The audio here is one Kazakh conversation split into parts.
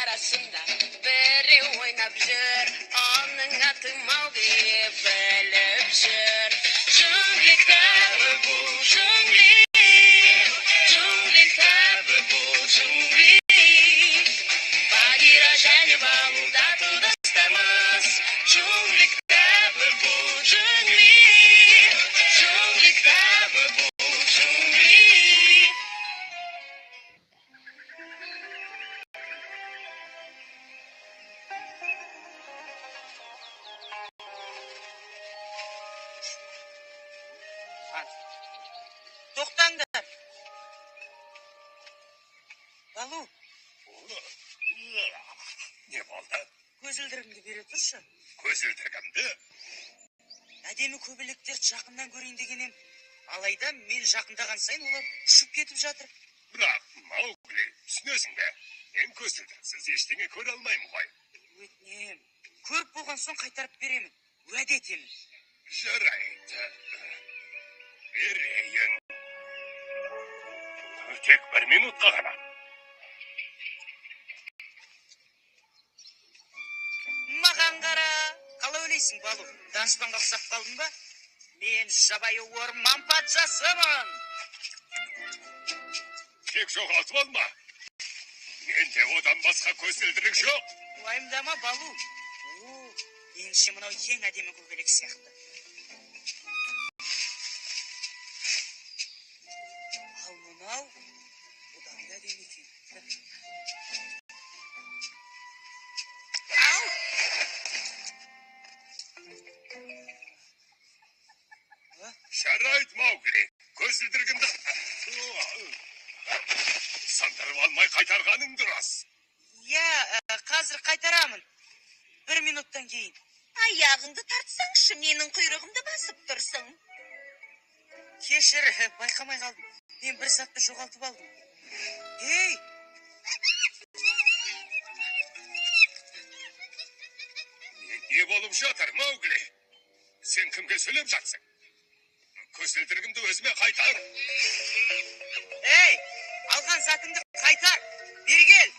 arasında biri oynap jür, onun adı Mowgli bilip jür. Jungli kitabı bu jungli, jungli kitabı bu jungli. Bagheera және Balу'da dostlarımız. Jungli kitabı bu jungli, jungli kitabı bu jungli. Тоқтаңдар. Балу, Не болды? көзілдірігіңді бере тұршы. Көзілдірігімді? Әдемі көбелектерді жақыннан көрейін дегенем. Алайда мен жақындаған сайын олар ұшып кетіп жатыр. Бірақ, Маугли, түсінесің бе? Мен көзілдіріксіз ештеңе көре алмаймын ғой. Өтінем. Көріп болған соң қайтарып беремін. Уәде етемін. Жарайды. Берейін. Тек 1 минутқа ғана. Маған қара. Қалай ойлайсың, Балу? Данышпанға ұқсап қалдың ба? Мен жабайы орман патшасымын. Тек жоғалтып алма. Менде одан басқа көзілдірік жоқ. Уайымдама, Балу. Меніңше мынау ең әдемі көбелек сияқты. Ал мынау бұдан да әдемі екен. Жарайды, Маугли. Көзілдірігімді сандырып алмай қайтарғаның дұрыс. Қазір қайтарамын. 1 минуттан кейін. Аяғыңды тартсаңшы, менің құйрығымды басып тұрсың. Кешір, байқамай қалдым. Мен бір сәтті жоғалтып алдым. Ей! Не болып жатыр, Маугли? Сен кімге сөйлеп жатсың? Көзілдірігімді өзіме қайтар. Ей! Алған затыңды қайтар! Бері кел!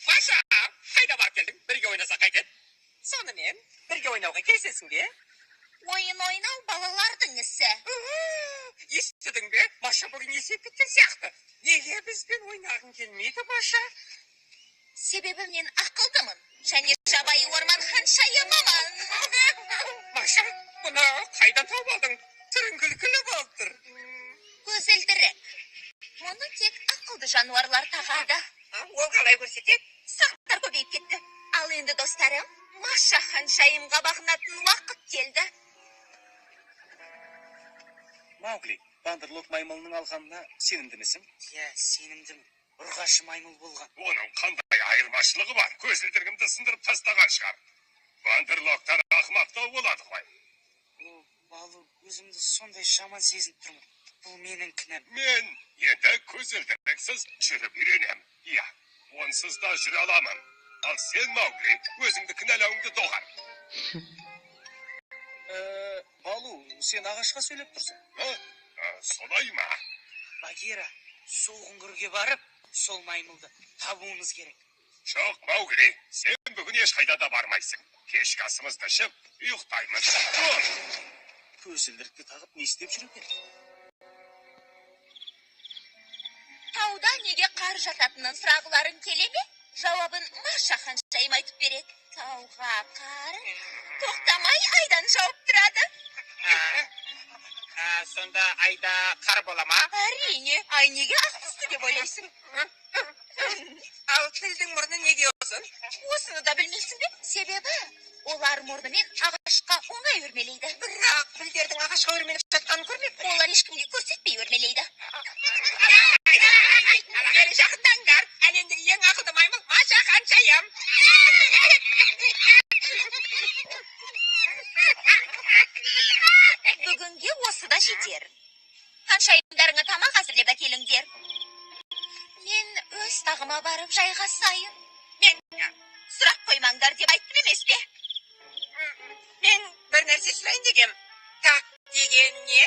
Маша, қайда барып келдің? Бірге ойнаса қайтеді? Сонымен, бірге ойнауға келсесің бе? Ойын ойнау балалардың ісі. Естідің бе? Маша бүгін есеп кеткен сияқты. Неге бізбен ойнағың келмейді, Маша? Себебі мен ақылдымын. Және жабайы орман ханшайымымын. Маша, бұны қайдан тауып алдың? Түрің күлкілі болып тұр. Көзілдірік. Оны тек ақылды жануарлар тағады. Ол қалай көрсетеді? Сақтар көбейіп кетті. Ал енді достарым, Маша ханшайымға бағынатын уақыт келді. Маугли, Бандерлот маймылының алғанына сенімдімісің? Сенімдімін. Ұрғашы маймыл болған. Оның қандай айырмашылығы бар? Көзілдірігімді сындырып тастаған шығар. Бандерлоктар ақымақтау болады ғой. Балу, өзімді сондай жаман сезініп тұрмын. Бұл менің кінәм. Мен енді көзілдіріксіз жүріп үйренем. Онсыз да жүре аламын. Ал сен, Маугли, өзіңді кінәлауыңды доғар. Балу, сен ағашқа сөйлеп тұрсың. Солай ма? Багира, сол үңгірге барып, сол маймылды табуымыз керек. Жоқ, Маугли, сен бүгін ешқайда да бармайсың. Кешкі асымызды ішіп, ұйықтаймыз. Көзілдірікті тағып не істеп жүр екен? Тауда неге қар жататынын сұрағыларың келе ме? Жауабын Маша ханшайым айтып береді. Тауға қар тоқтамай айдан жауып тұрады. Сонда айда қар бола ма? Әрине, ай неге ақ түсті деп ойлайсың? Ал тілдің мұрны неге ұзын? Осыны да білмейсің бе? Себебі олар мұрнымен ағашқа оңай өрмелейді. Бірақ пілдердің ағашқа өрмелеп жатқанын көрмеп. Олар ешкімге көрсетпей өрмелейді. Бері жақындаңдар. қыстағыма барып жайғасайын. Мен сұрақ қоймаңдар деп айттым емес пе? Мен бір нәрсе сұрайын дегем. Так деген не?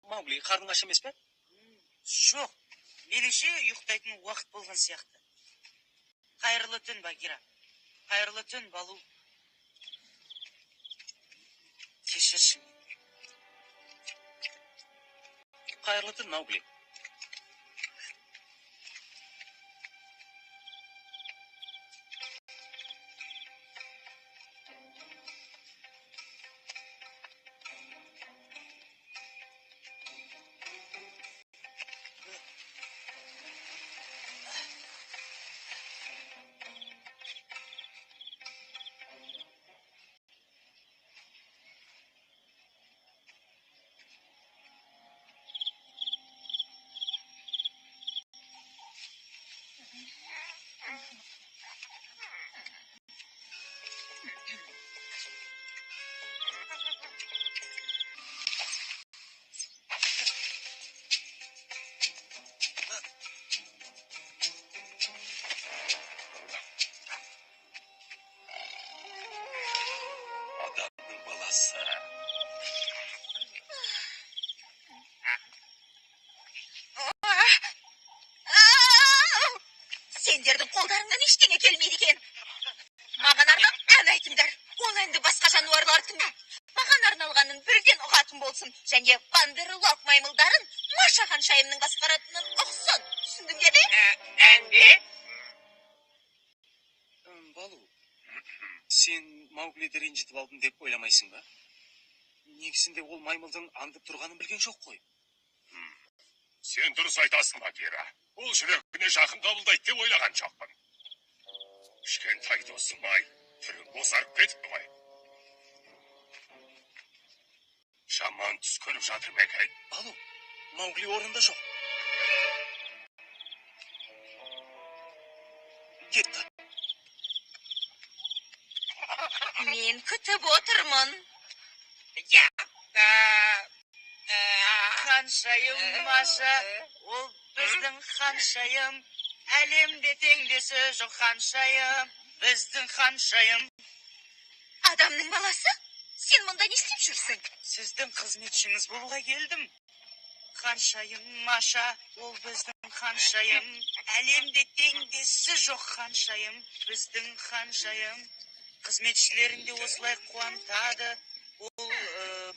Маугли, қарның аш емес пе? Жоқ, меніңше ұйықтайтын уақыт болған сияқты. Қайырлы түн, Багира. Қайырлы түн, Балу. Кешірші. Қайырлы түн, Маугли. Адамның баласы. Сендердің қолдарыңнан ештеңе келмейді екен. Маған арнап ән айтыңдар. Ол әнді басқа жануарлар тыңда. Маған арналғанын бірден ұғатын болсын. Және бандырлок маймылдарын Маша ханшайымның басқаратынын ұқсын. Түсіндіңдер ме? Ән бе? Балу, сен Мауглиді ренжітіп алдым деп ойламайсың ба? Негізінде ол маймылдың аңдып тұрғанын білген жоқ қой. Сен дұрыс айтасың, Багира. Ол жүрегіне жақын қабылдайды деп ойлаған жоқпын. Кішкентай досым-ай, түрің бозарып кетіпті ғой. Жаман түс көріп жатыр ма екен? Балу, Маугли орнында жоқ. Кетті. Мен күтіп отырмын. Я. Ханшайым Маша, ол біздің ханшайым. Әлемде теңдесі жоқ ханшайым. Біздің ханшайым. Адамның баласы? Сен мұнда не істеп жүрсің? Сіздің қызметшіңіз болуға келдім. Ханшайым Маша, ол біздің ханшайым. Әлемде теңдесі жоқ ханшайым. Біздің ханшайым. Қызметшілерінде осылай қуантады. Ол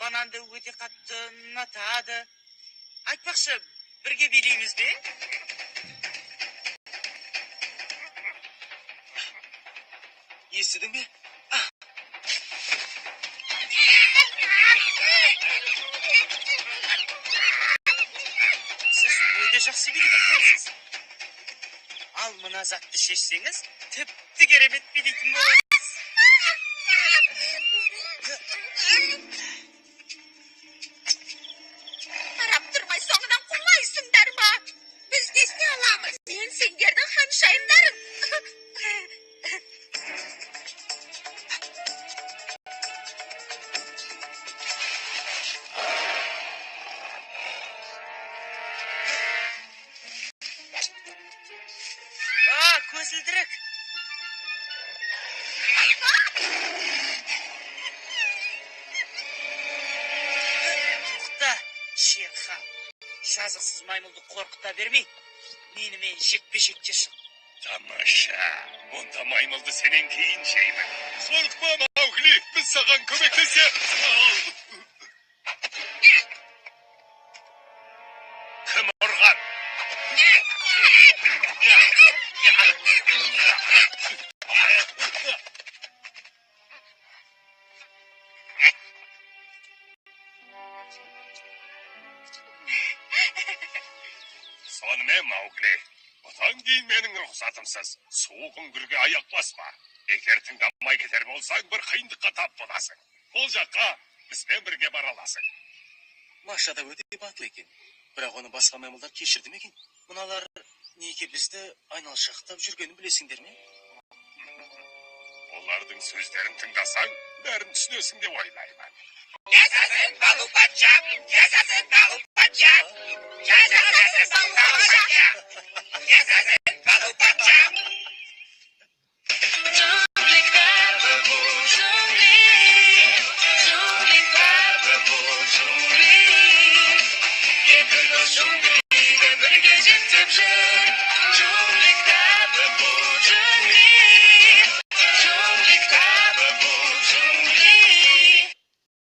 бананды өте қатты ұнатады. Айтпақшы, бірге билейміз бе? Естідің бе? Сіз өте жақсы билейтін екенсіз. Ал мына затты шешсеңіз, тіпті керемет билейтін боласыз. Қарап тұрмай соңынан қумайсыңдар ма? Біз не істей аламыз? Мен сендердің ханшайымдарың. Көзілдірік. Тоқта, Шерхан. Жазықсыз маймылды қорқыта бермей, менімен жекпе-жекке шық. Тамаша, онда маймылды сенен кейін жеймін. Қорқпа, Маугли, біз саған көмектесеміз. Кім ұрған? Сонымен, Маугли, бұдан кейін менің рұқсатымсыз суық үңгірге аяқ басма. Егер тыңдамай кетер болсаң, бір қиындыққа тап боласың. Ол жаққа бізбен бірге бара аласың. Маша да өте батыл екен. Бірақ оны басқа маймылдар кешірді ме екен? Мыналар неге бізді айналшақтап жүргенін білесіңдер ме? Олардың сөздерін тыңдасаң, бәрін түсінесің деп ойлаймын. Жасасын балу патша! Жасасын балу патша! Жасасын балу патша! Жасасын балу патша! Джунгли Карбабу, джунгли Карбабу, джунгли. Екі жыл джунгли.